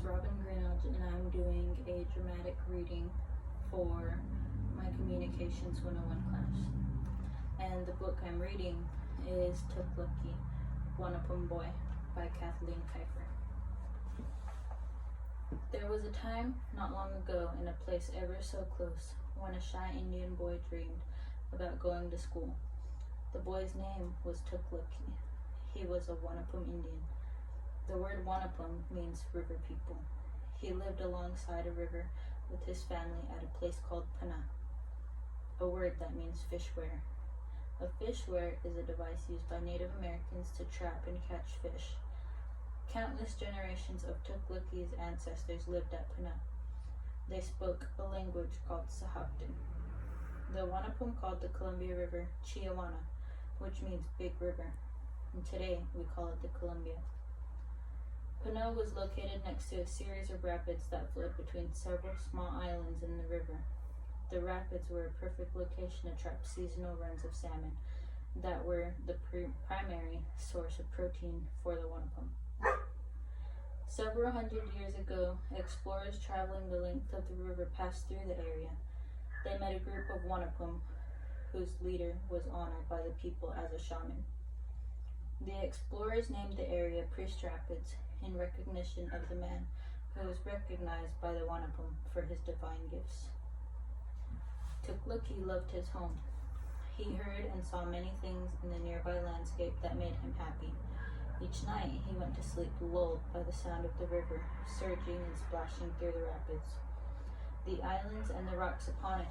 Robin Greenald, and I'm doing a dramatic reading for my Communications 101 class. And the book I'm reading is Tuk'Luki, Wanapum Boy by Kathleen Kiefer. There was a time not long ago in a place ever so close when a shy Indian boy dreamed about going to school. The boy's name was Tuk'Luki. He was a Wanapum Indian. The word Wanapum means river people. He lived alongside a river with his family at a place called Pana, a word that means fishware. A fishware is a device used by Native Americans to trap and catch fish. Countless generations of Tuk'Luki's ancestors lived at Pana. They spoke a language called Sahaptin. The Wanapum called the Columbia River Chiawana, which means big river, and today we call it the Columbia. Pana was located next to a series of rapids that flowed between several small islands in the river. The rapids were a perfect location to trap seasonal runs of salmon that were the primary source of protein for the Wanapum. Several hundred years ago, explorers traveling the length of the river passed through the area. They met a group of Wanapum whose leader was honored by the people as a shaman. The explorers named the area Priest Rapids in recognition of the man who was recognized by the Wanapum for his divine gifts. Tuk'Luki loved his home. He heard and saw many things in the nearby landscape that made him happy. Each night he went to sleep lulled by the sound of the river surging and splashing through the rapids. The islands and the rocks upon it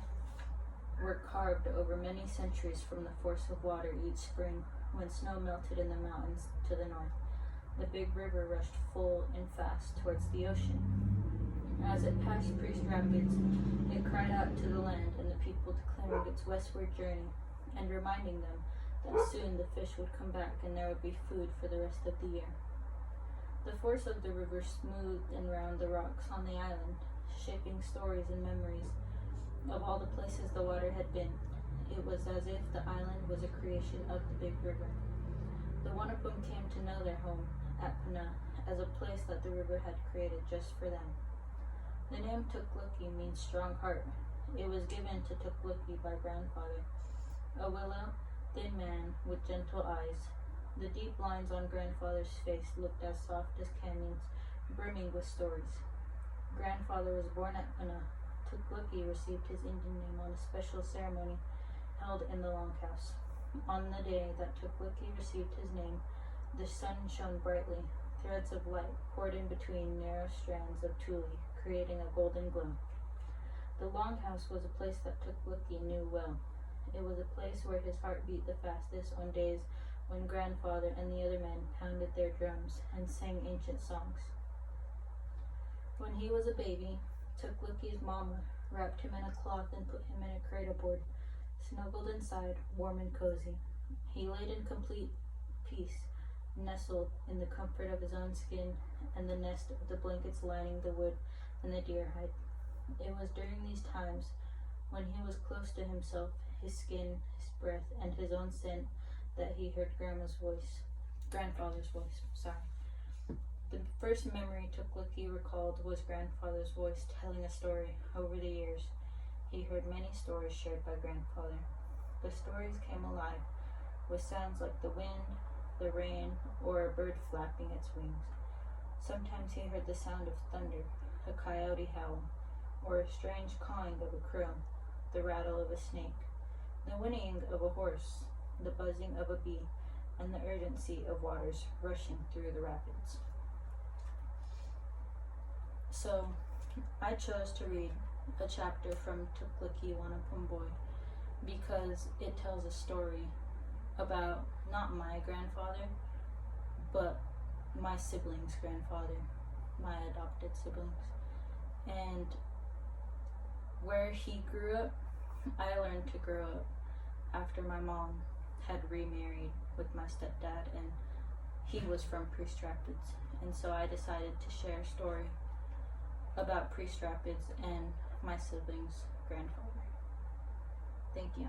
were carved over many centuries from the force of water each spring when snow melted in the mountains to the north. The big river rushed full and fast towards the ocean. As it passed Priest Rapids, it cried out to the land and the people declaring its westward journey and reminding them that soon the fish would come back and there would be food for the rest of the year. The force of the river smoothed and round the rocks on the island, shaping stories and memories of all the places the water had been. It was as if the island was a creation of the big river. The Wanapum came to know their home at Pana as a place that the river had created just for them. The name Tuk'Luki means strong heart. It was given to Tuk'Luki by grandfather, a willow, thin man with gentle eyes. The deep lines on grandfather's face looked as soft as canyons, brimming with stories. Grandfather was born at Pana. Tuk'Luki received his Indian name on a special ceremony held in the longhouse. On the day that Tuk'Luki received his name, the sun shone brightly. Threads of light poured in between narrow strands of tule, creating a golden glow. The longhouse was a place that Tuk'Luki knew well. It was a place where his heart beat the fastest on days when grandfather and the other men pounded their drums and sang ancient songs. When he was a baby, Tuk'Luki's mama wrapped him in a cloth and put him in a cradle board, snuggled inside, warm and cozy. He laid in complete peace, nestled in the comfort of his own skin and the nest of the blankets lining the wood and the deer hide. It was during these times, when he was close to himself, his skin, his breath, and his own scent, that he heard grandfather's voice. The first memory Tuk'Luki recalled was grandfather's voice telling a story. Over the years, he heard many stories shared by grandfather. The stories came alive with sounds like the wind, the rain, or a bird flapping its wings. Sometimes he heard the sound of thunder, a coyote howl, or a strange cawing of a crow, the rattle of a snake, the whinnying of a horse, the buzzing of a bee, and the urgency of waters rushing through the rapids. So, I chose to read a chapter from Tuk'Luki Wanapum Boy because it tells a story about not my grandfather, but my siblings' grandfather, my adopted siblings. And where he grew up, I learned to grow up after my mom had remarried with my stepdad, and he was from Priest Rapids. And so I decided to share a story about Priest Rapids and my siblings' grandfather. Thank you.